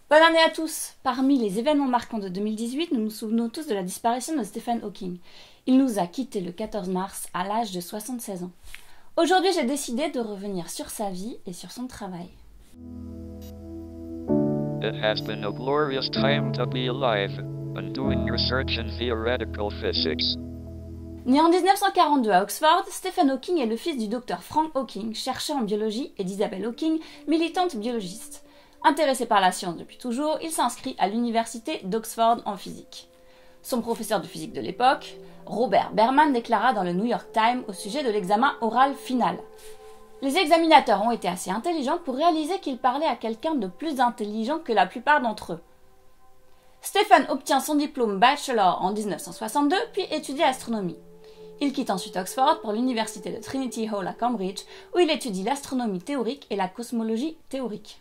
Bonne année à tous! Parmi les événements marquants de 2018, nous nous souvenons tous de la disparition de Stephen Hawking. Il nous a quittés le 14 mars à l'âge de 76 ans. Aujourd'hui, j'ai décidé de revenir sur sa vie et sur son travail. It has been a glorious time to be alive and doing research in theoretical physics. Né en 1942 à Oxford, Stephen Hawking est le fils du docteur Frank Hawking, chercheur en biologie, et d'Isabelle Hawking, militante biologiste. Intéressé par la science depuis toujours, il s'inscrit à l'université d'Oxford en physique. Son professeur de physique de l'époque, Robert Berman, déclara dans le New York Times au sujet de l'examen oral final. Les examinateurs ont été assez intelligents pour réaliser qu'il parlait à quelqu'un de plus intelligent que la plupart d'entre eux. Stephen obtient son diplôme bachelor en 1962, puis étudie l'astronomie. Il quitte ensuite Oxford pour l'université de Trinity Hall à Cambridge, où il étudie l'astronomie théorique et la cosmologie théorique.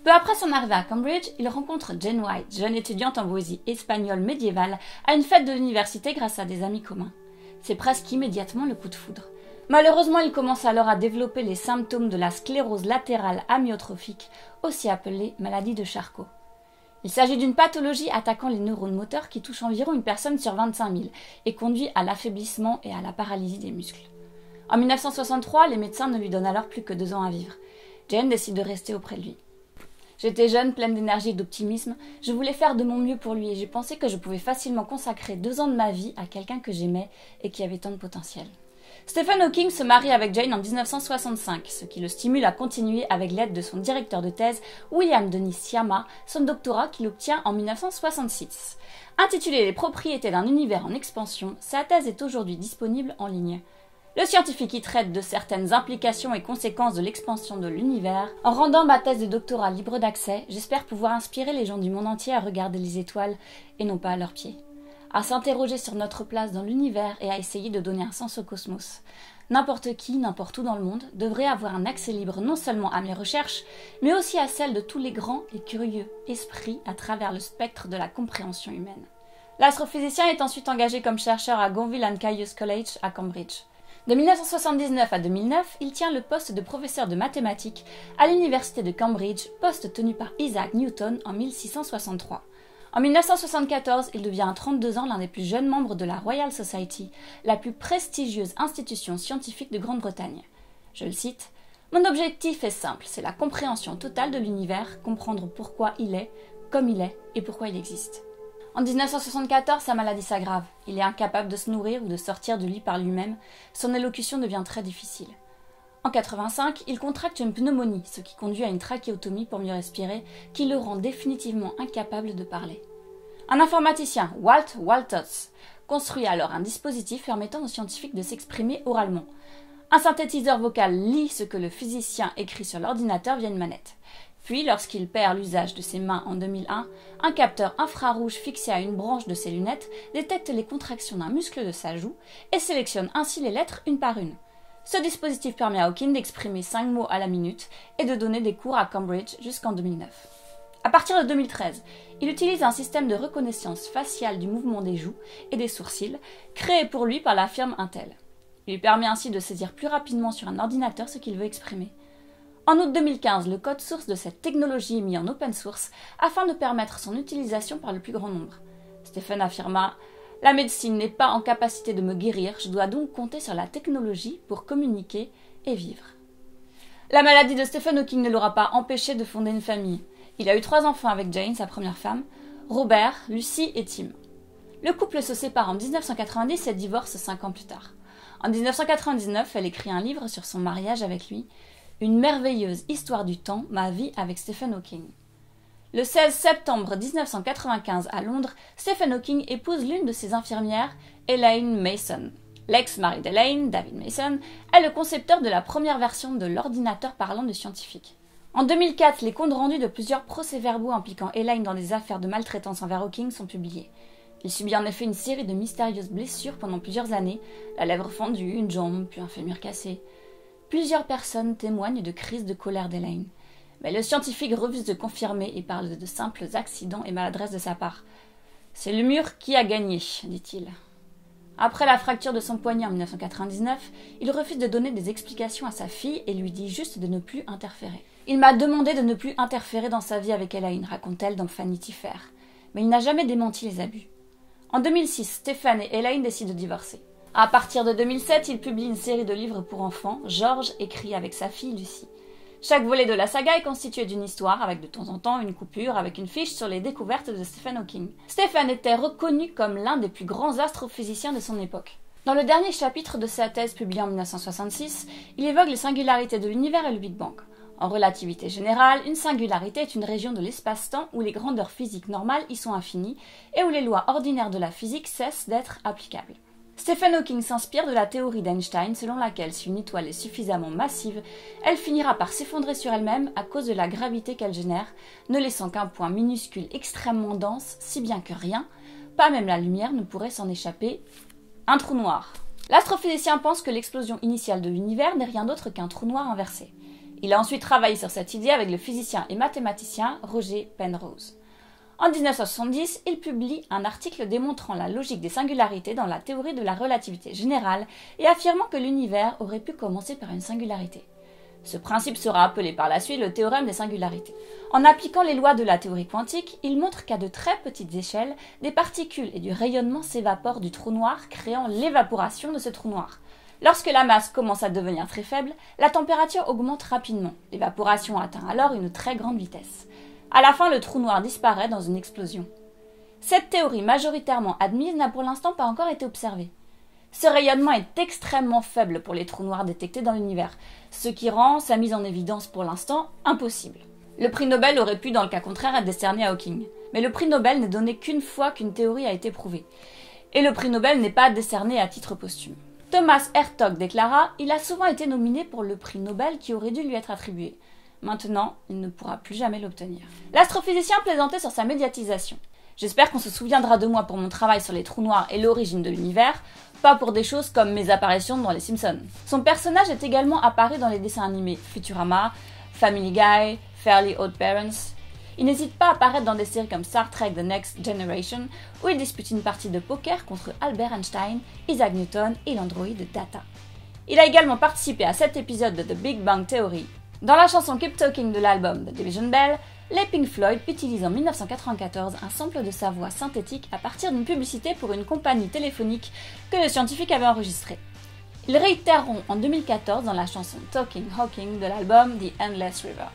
Peu après son arrivée à Cambridge, il rencontre Jane White, jeune étudiante en poésie espagnole médiévale, à une fête de l'université grâce à des amis communs. C'est presque immédiatement le coup de foudre. Malheureusement, il commence alors à développer les symptômes de la sclérose latérale amyotrophique, aussi appelée maladie de Charcot. Il s'agit d'une pathologie attaquant les neurones moteurs qui touche environ une personne sur 25 000 et conduit à l'affaiblissement et à la paralysie des muscles. En 1963, les médecins ne lui donnent alors plus que 2 ans à vivre. Jane décide de rester auprès de lui. J'étais jeune, pleine d'énergie et d'optimisme, je voulais faire de mon mieux pour lui et j'ai pensé que je pouvais facilement consacrer 2 ans de ma vie à quelqu'un que j'aimais et qui avait tant de potentiel. Stephen Hawking se marie avec Jane en 1965, ce qui le stimule à continuer avec l'aide de son directeur de thèse, William Denis Sciama, son doctorat qu'il obtient en 1966. Intitulée « Les propriétés d'un univers en expansion », sa thèse est aujourd'hui disponible en ligne. Le scientifique y traite de certaines implications et conséquences de l'expansion de l'univers. En rendant ma thèse de doctorat libre d'accès, j'espère pouvoir inspirer les gens du monde entier à regarder les étoiles et non pas à leurs pieds, à s'interroger sur notre place dans l'univers et à essayer de donner un sens au cosmos. N'importe qui, n'importe où dans le monde, devrait avoir un accès libre non seulement à mes recherches, mais aussi à celles de tous les grands et curieux esprits à travers le spectre de la compréhension humaine. L'astrophysicien est ensuite engagé comme chercheur à Gonville and Caius College à Cambridge. De 1979 à 2009, il tient le poste de professeur de mathématiques à l'université de Cambridge, poste tenu par Isaac Newton en 1663. En 1974, il devient à 32 ans l'un des plus jeunes membres de la Royal Society, la plus prestigieuse institution scientifique de Grande-Bretagne. Je le cite, « Mon objectif est simple, c'est la compréhension totale de l'univers, comprendre pourquoi il est, comme il est et pourquoi il existe. » En 1974, sa maladie s'aggrave. Il est incapable de se nourrir ou de sortir du lit par lui-même. Son élocution devient très difficile. En 1985, il contracte une pneumonie, ce qui conduit à une trachéotomie pour mieux respirer, qui le rend définitivement incapable de parler. Un informaticien, Walt Walters, construit alors un dispositif permettant aux scientifiques de s'exprimer oralement. Un synthétiseur vocal lit ce que le physicien écrit sur l'ordinateur via une manette. Puis, lorsqu'il perd l'usage de ses mains en 2001, un capteur infrarouge fixé à une branche de ses lunettes détecte les contractions d'un muscle de sa joue et sélectionne ainsi les lettres une par une. Ce dispositif permet à Hawking d'exprimer 5 mots à la minute et de donner des cours à Cambridge jusqu'en 2009. À partir de 2013, il utilise un système de reconnaissance faciale du mouvement des joues et des sourcils créé pour lui par la firme Intel. Il lui permet ainsi de saisir plus rapidement sur un ordinateur ce qu'il veut exprimer. En août 2015, le code source de cette technologie est mis en open source afin de permettre son utilisation par le plus grand nombre. Stephen affirma « La médecine n'est pas en capacité de me guérir, je dois donc compter sur la technologie pour communiquer et vivre. » La maladie de Stephen Hawking ne l'aura pas empêché de fonder une famille. Il a eu 3 enfants avec Jane, sa première femme, Robert, Lucy et Tim. Le couple se sépare en 1990 et divorce 5 ans plus tard. En 1999, elle écrit un livre sur son mariage avec lui, Une merveilleuse histoire du temps, ma vie avec Stephen Hawking. Le 16 septembre 1995 à Londres, Stephen Hawking épouse l'une de ses infirmières, Elaine Mason. L'ex-mari d'Elaine, David Mason, est le concepteur de la première version de l'ordinateur parlant du scientifique. En 2004, les comptes rendus de plusieurs procès-verbaux impliquant Elaine dans des affaires de maltraitance envers Hawking sont publiés. Il subit en effet une série de mystérieuses blessures pendant plusieurs années, la lèvre fendue, une jambe, puis un fémur cassé. Plusieurs personnes témoignent de crises de colère d'Elaine. Mais le scientifique refuse de confirmer et parle de simples accidents et maladresses de sa part. « C'est le mur qui a gagné », dit-il. Après la fracture de son poignet en 1999, il refuse de donner des explications à sa fille et lui dit juste de ne plus interférer. Il m'a demandé de ne plus interférer dans sa vie avec Elaine, raconte-t-elle dans Vanity Fair. Mais il n'a jamais démenti les abus. En 2006, Stephen et Elaine décident de divorcer. À partir de 2007, il publie une série de livres pour enfants, George écrit avec sa fille Lucy. Chaque volet de la saga est constitué d'une histoire, avec de temps en temps une coupure, avec une fiche sur les découvertes de Stephen Hawking. Stephen était reconnu comme l'un des plus grands astrophysiciens de son époque. Dans le dernier chapitre de sa thèse publiée en 1966, il évoque les singularités de l'univers et le Big Bang. En relativité générale, une singularité est une région de l'espace-temps où les grandeurs physiques normales y sont infinies et où les lois ordinaires de la physique cessent d'être applicables. Stephen Hawking s'inspire de la théorie d'Einstein selon laquelle si une étoile est suffisamment massive, elle finira par s'effondrer sur elle-même à cause de la gravité qu'elle génère, ne laissant qu'un point minuscule extrêmement dense, si bien que rien, pas même la lumière, ne pourrait s'en échapper. Un trou noir. L'astrophysicien pense que l'explosion initiale de l'univers n'est rien d'autre qu'un trou noir inversé. Il a ensuite travaillé sur cette idée avec le physicien et mathématicien Roger Penrose. En 1970, il publie un article démontrant la logique des singularités dans la théorie de la relativité générale et affirmant que l'univers aurait pu commencer par une singularité. Ce principe sera appelé par la suite le théorème des singularités. En appliquant les lois de la théorie quantique, il montre qu'à de très petites échelles, des particules et du rayonnement s'évaporent du trou noir, créant l'évaporation de ce trou noir. Lorsque la masse commence à devenir très faible, la température augmente rapidement. L'évaporation atteint alors une très grande vitesse. À la fin, le trou noir disparaît dans une explosion. Cette théorie majoritairement admise n'a pour l'instant pas encore été observée. Ce rayonnement est extrêmement faible pour les trous noirs détectés dans l'univers, ce qui rend sa mise en évidence pour l'instant impossible. Le prix Nobel aurait pu, dans le cas contraire, être décerné à Hawking. Mais le prix Nobel n'est donné qu'une fois qu'une théorie a été prouvée. Et le prix Nobel n'est pas décerné à titre posthume. Thomas Hertog déclara « Il a souvent été nominé pour le prix Nobel qui aurait dû lui être attribué. Maintenant, il ne pourra plus jamais l'obtenir. » L'astrophysicien plaisantait sur sa médiatisation. « J'espère qu'on se souviendra de moi pour mon travail sur les trous noirs et l'origine de l'univers, pas pour des choses comme mes apparitions dans Les Simpsons. » Son personnage est également apparu dans les dessins animés Futurama, Family Guy, Fairly Odd Parents. Il n'hésite pas à apparaître dans des séries comme Star Trek The Next Generation, où il dispute une partie de poker contre Albert Einstein, Isaac Newton et l'androïde Data. Il a également participé à 7 épisodes de The Big Bang Theory. Dans la chanson Keep Talking de l'album The Division Bell, les Pink Floyd utilisent en 1994 un sample de sa voix synthétique à partir d'une publicité pour une compagnie téléphonique que le scientifique avait enregistrée. Ils réitéreront en 2014 dans la chanson Talking Hawking de l'album The Endless River.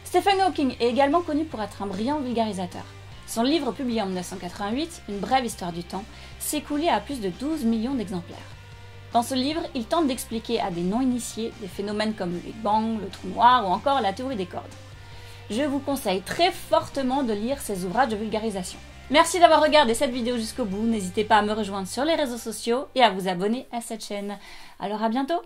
Stephen Hawking est également connu pour être un brillant vulgarisateur. Son livre publié en 1988, Une brève histoire du temps, s'est écoulé à plus de 12 millions d'exemplaires. Dans ce livre, il tente d'expliquer à des non-initiés des phénomènes comme le Big Bang, le trou noir ou encore la théorie des cordes. Je vous conseille très fortement de lire ces ouvrages de vulgarisation. Merci d'avoir regardé cette vidéo jusqu'au bout, n'hésitez pas à me rejoindre sur les réseaux sociaux et à vous abonner à cette chaîne. Alors à bientôt!